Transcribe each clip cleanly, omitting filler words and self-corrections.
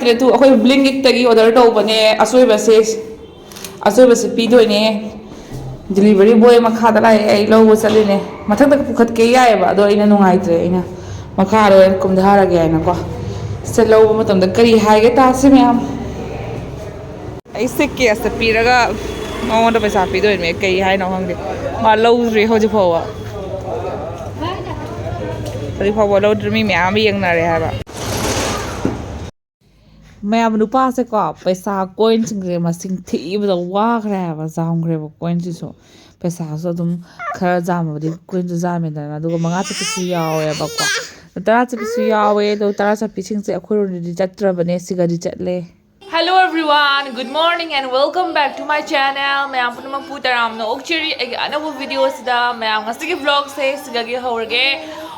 ꯅꯨꯡꯉꯥꯏꯇ꯭ꯔꯦ ꯇꯨ ꯑꯩꯈꯣꯏ ꯕ꯭ꯂꯤꯡꯀꯤꯠꯇꯒꯤ ꯑꯣꯔꯗꯔ ꯇꯧꯕꯅꯦ ꯑꯆꯣꯏꯕꯁꯦ ꯄꯤꯗꯣꯏꯅꯦ ꯗꯤꯂꯤꯚꯔꯤ ꯕꯣꯏ ꯃꯈꯥꯗ ꯂꯥꯛꯑꯦ ꯑꯩ ꯂꯧꯕ ꯆꯠꯂꯤꯅꯦ ꯃꯊꯛꯇ ꯄꯨꯈꯠꯀꯦ ꯌꯥꯏꯑꯕ ꯑꯗꯣ ꯑꯩꯅ ꯅꯨꯡꯉꯥꯏꯇ꯭ꯔꯦ ꯑꯩꯅ ꯃꯈꯥꯗ ꯑꯣꯏꯅ ꯀꯨꯝꯊꯔꯒꯦ ꯍꯥꯏꯅꯀꯣ ꯁꯤꯗ ꯂꯧꯕ ꯃꯇꯝꯗ ꯀꯔꯤ ꯍꯥꯏꯒꯦ ꯇꯥꯁꯤ ꯃꯌꯥꯝ ꯑꯩꯁꯦ ꯀꯦꯁꯇ ꯄꯤꯔꯒ ꯃꯉꯣꯟꯗ ꯄꯩꯁꯥ ꯄꯤꯗꯣꯏꯅꯦ ꯀꯩ ꯍꯥꯏꯅꯣ ꯈꯪꯗꯦ ꯃꯥ ꯂꯧꯗ꯭ꯔꯤ ꯍꯧꯖꯤꯛ ꯐꯥꯎꯕ ꯂꯧꯗ꯭ꯔꯤ ꯃꯤ ꯃꯌꯥꯝ ꯌꯦꯡꯅꯔꯦ ꯍꯥꯏꯕ ꯃꯌꯥꯝ ꯅꯨꯄꯥꯁꯦꯀꯣ ꯄꯩꯁꯥ ꯀꯣꯏꯟꯁꯤꯡꯁꯦ ꯃꯁꯤꯡ ꯊꯤꯕꯗ ꯋꯥꯈ꯭ꯔꯦ ꯍꯥꯏꯕ ꯖꯥꯝꯈ꯭ꯔꯦꯕ ꯀꯣꯏꯟꯁꯤꯁꯨ ꯄꯩꯁꯥꯁꯨ ꯑꯗꯨꯝ ꯈꯔ ꯖꯥꯝꯃꯕꯗꯤ ꯀꯣꯏꯟꯁꯨ ꯖꯥꯝꯃꯦꯗꯅ ꯑꯗꯨꯒ 5 ꯆꯠꯄꯁꯨ ꯌꯥꯎꯋꯦꯕꯀꯣ 10 ꯆꯠꯄꯁꯨ ꯌꯥꯎꯋꯦ ꯑꯗꯣ 10 ꯆꯠꯄꯤꯁꯤꯡꯁꯦ ꯑꯩꯈꯣꯏꯔꯣꯝꯗꯗꯤ ꯆꯠꯇ꯭ꯔꯕꯅꯦ ꯁꯤꯒꯗꯤ ꯆꯠꯂꯦ Hello everyone, good morning and welcome back to my channel. mayam punampu taramna okchiri agi anabu video sida mayam ngasigi vlog se sigagi hawrage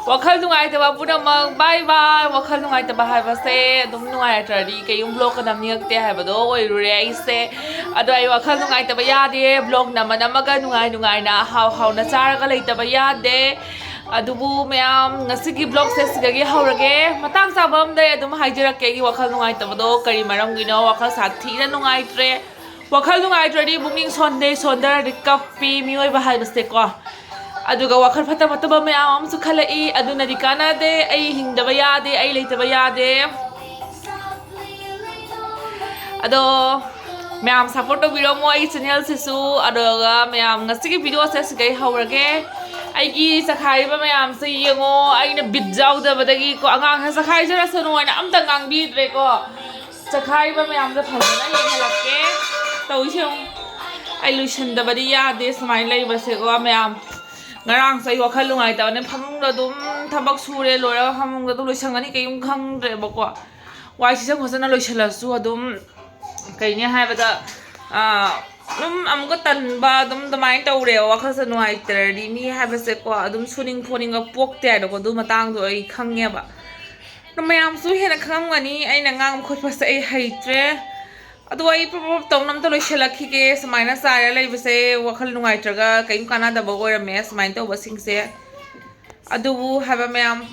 wakhal nungai taba punamak bye bye wakhal nungai taba haiba se adum nungai tradi kayum vlog kanam niakte haibado oirure aise ado ai wakhal nungai taba yade vlog namanaga nungai na haw na charaga leitaba yade adubu mayam ngasigi vlog se sigagi hawrage matang sabam dai adum haijarake gi wakhal nungai tabado kari maram gino wakhal sathina nungai tre wakhal nungai tradi booking sondar kapi mioi ba haibase ko aduga wakhal phata phata mayam amsu khalai aduna dikana de ai hingdaba yade ai leitaba yade ado mayam support to biro mo ai channel sisu adoga mayam ngasigi video se sigai hawrage aigi sakhai ba mayam se yengo aina bijau da badagi ko angang ha sakhai jara sanu aina amta ngang bi dre ko sakhai ba mayam da phajana yeng halakke tawishong ai lution da badi yade smai lai ba se ko mayam ngarang sai wakhal lungai ta ne phamung da dum thabak sure lora phamung da dum loisangani kayum khang dre ba ko wai si sang hosana loisala su adum kaini haibada dum amgo tanba dum damai tawre wakhal sa nuai terdi mi haibase ko adum suning phoning ga pokte ado ko du matang do ai khange ba no mayam su hena khamgani aina ngang khotpa se ai haitre adu ai prop tongnam to loiselakhi ke samaina sare leibase wakhal nuai traga kaim kana da ba oirame samain to basing se adu haba mayam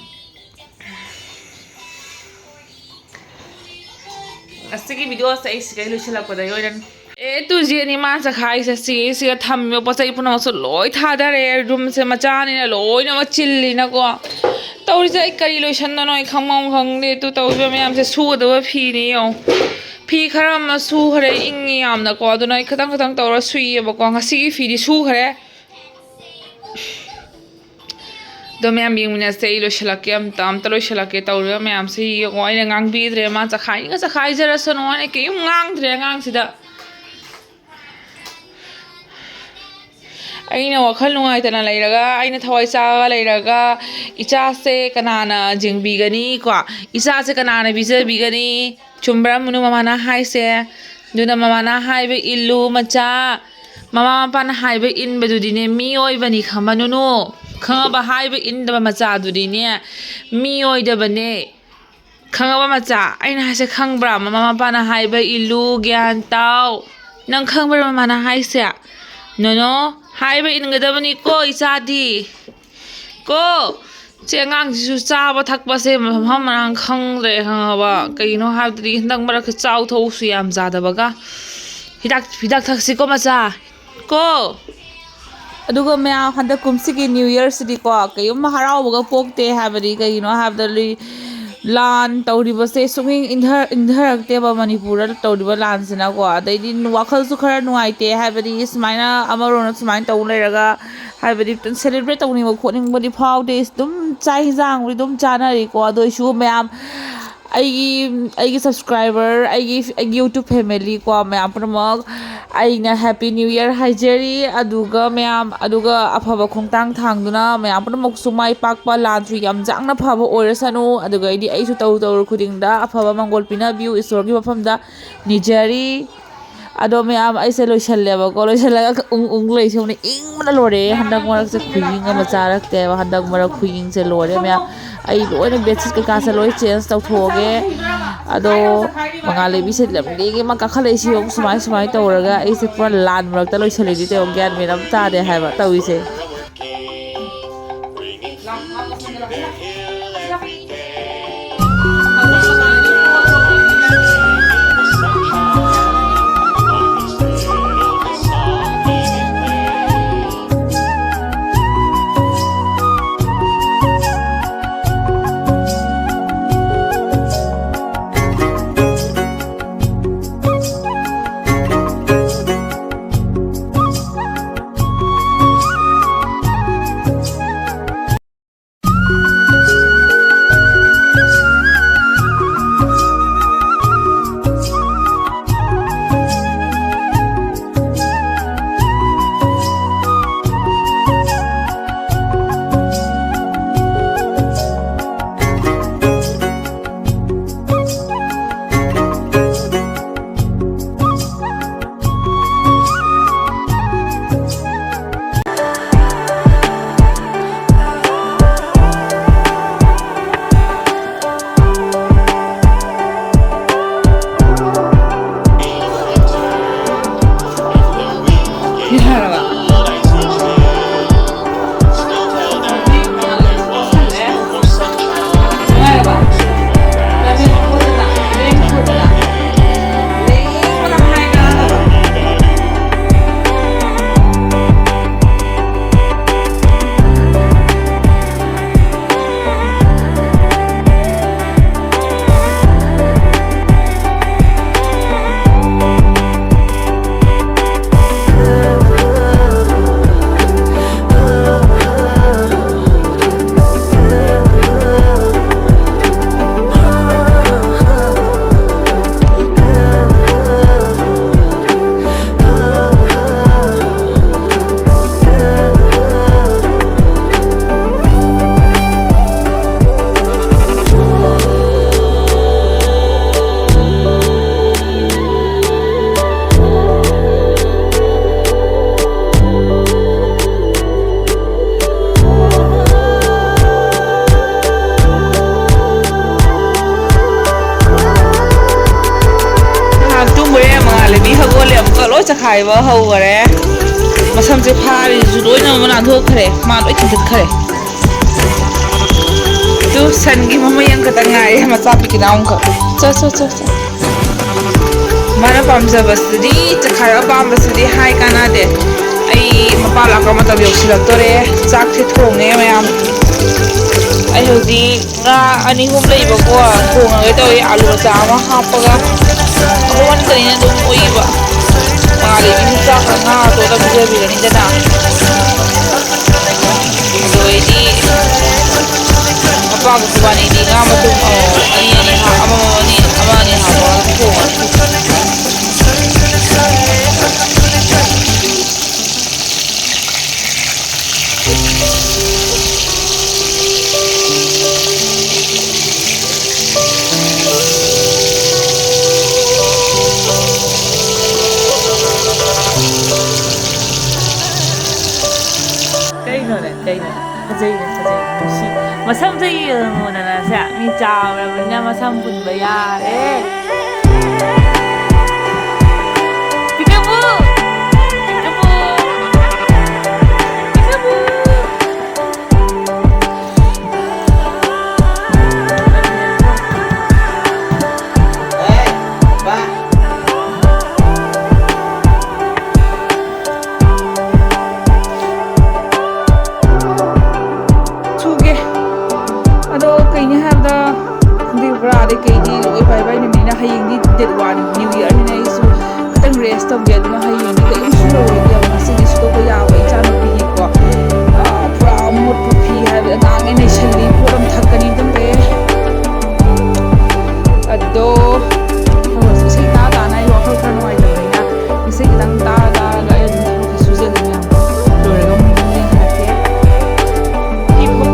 asigi video sa is kai loiselak ko da yoran ए तु jenny मा चखाई से सी थम्यो पसै पुनो सो लोय थादरे room से मचानी न लोय न chilli न को तौरी से करी लोशन न नय खमम खंगले तु तौबे मयाम से सुदब फी नि यो फी खरा म सु खरे इंगी याम न को अदु नय खतंग खतंग तौरा सुई ब को ngasi फी दि सु खरे दो मयाम बिंग मिना से लोशलक यम ताम त लोशलक तौरे मयाम से यो ओइना ngang bi dre ma चखाई जरा सनो ने के ngang dre ngang सिदा aina wakhal nungai tana leiraga aina thawai chaga leiraga icha se kanana jingbigani ko icha se kanana bijabigani chumbra munu mama na hai se duna mama na hai be illu macha mama pa na hai be in bedudi ne mi oi bani khamanu no khanga ba hai be in da macha dudi ne mi oi da bane khanga ba macha aina ha se khangbra mama pa na hai be illu gyan tau nang khangbra mama na hai se no हाइबे इनगदबनी को इसादी को चेंगांग जिसु चाबा थकपसे हम रंग खंगरे खंगबा कइनो हाबदि हंदंग मरक चाउ थौसु याम जादबगा हिदाक थक्सि को मचा को अदुगो म्या हंद कुमसिगी न्यू ईयर सिदि को कयुम हरावबगा पोकते हाबदि कइनो हाबदलि लान तौरिबसे सुंगिंग इंधरक्तेबा मणिपुर तौरिबा लान सिना को अदैदि वाखल सु खरा नुआइते हाबदि स्माइना अमरोन स्माइन तौ लेरगा हाबदि सेलिब्रेट तौनिबा खोनिंग बदि फाउदे दुम चाइ जांग दुम चानारि को अदोइसु म्याम आइगी सब्सक्राइबर आइगी YouTube फैमिली को म्याम प्रमक आइना हैप्पी न्यू ईयर हाइजेरी अदुगा म्याम अदुगा अफबा खोंतांग थांगदुना म्याम प्रमक सुमाइ पाकपा लान्थु याम जांगना फबा ओइरसनु अदुगा इदि आइसु तौ खुदिंगदा अफबा मंगोल पिना व्यू ईश्वरगी मफमदा निजरी अदो म्याम आइसे लोइसल्लेबा को लोइसल्लागा उंग लैसौने इंगमना लोरे हंदक मरक से खुयिंग अमा चारकते हंदक मरक खुयिंग से लोरे म्याम आई लोने बेडशीट के कासे लोय चेंज तौथोगे अदो मंगाले बिसे लमगे मा काखलेसि हम सुमाइ तौरगा आइसे पुरा लान मरकता लोइसलेदि ते ग्यान मेरम तादे हाइबा तौइसे Sakaiba haware masam se phari judoi na mana dhokre ma loi thikkhare tu sangi mama yang katangai ma chapi kinaung ka cha mana pamja basdi chakhara pambasdi hai kana de ai mapala ka mata yosilak tore chak the thonge mayam ai hodi nga ani hum leiba ko thonga toi alu cha ma hapaga awan karina dum oiba Mali ini cak na to da bija bija ni dana do ini apa ko bani ni nga ma tum ani ha amani ha ko Masam say mo na siya mi chao ra niya masam pun ba yare Pikabu New Year ni isu katang rest of get na hayi ni ka isu lo ya masi ni sto ko ya wa cha na pi ko pra mot pu phi ha na nge nei shali puram thakani dam be ado ho sai ta da na yo ko kan wai da na ni sai dang ta da ga ya dum ko su je ni lo re ga mun ni ha ke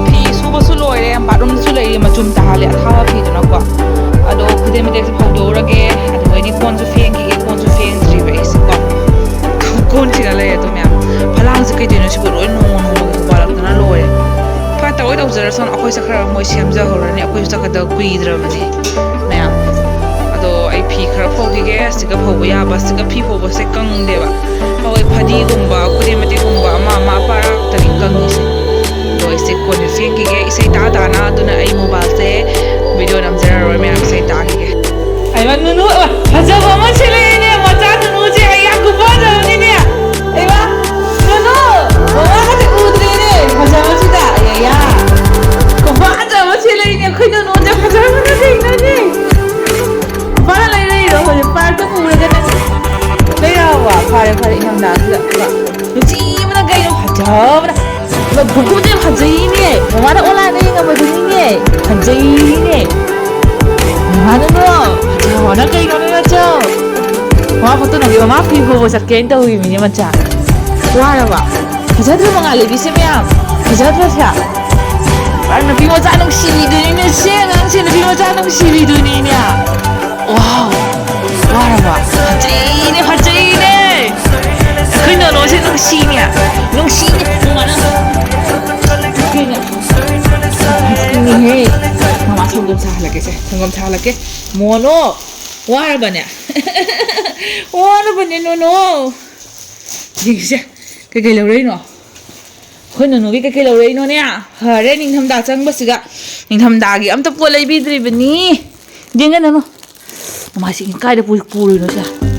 phi su ba su lo re ba dum su le ma chum ta ha le tha wa phi na ko ado kude me dek phau do ra ge ini phone su feng ki phone su feng tri ba is ko kon ti la ya to me phalang se kai de no si ko roi no ko ba la na lo re pa ta oi da uzar son akoi sa khara moi siam ja hor ni akoi sa ka da kui dra ma ni me ado ai phi khara phau ki ge si ka phau ya ba si ka phi phau ba se kang de ba oi phadi gum ba kude me te gum ba ma pa ra ta ri kang ni se do ise ko ni feng ki ge ise ta da na tu na ai mobile se video nam zara ro me am se ta ki ge ai ba nu Hajaba ma chile ne mata nu je ya ku ba ja ni ne ai ba nu mama ha te udre ne hajaba chi da ya ko ba ja ma chile ne khoi nu je hajaba na dei na ne ba lai lai ro ho pa ta pu ra ga na lai ra wa phare inam da su da nu chi ma na gai no hajaba na ba bu ne hajai ne mama da ola ne ga ma du ni ne hajai ne Mana no? Mana kay no na cho? Mga foto nang iba mga piho sa kenta hui mini mancha. Wala ba? Kasat mo mga lebi si Mia. Kasat mo siya. Parang nabi mo sa anong silido niya siya. Ang sinabi mo sa anong silido niya. Wow! Wala ba? Hajayine! Kaya no siya nung sinya. Nung sinya. Mana? Kaya. Hey. Mama tunggu salah lagi sih, tunggu salah lagi. Mono, Warabane. Warabane no. Dingse. Kay laurai no. Khoi no gi kay laurai no ne. Hare ningham da chang basiga. Ningham da gi amta po lai bidri bani. Dinga no. Ma si kai da pu no sa.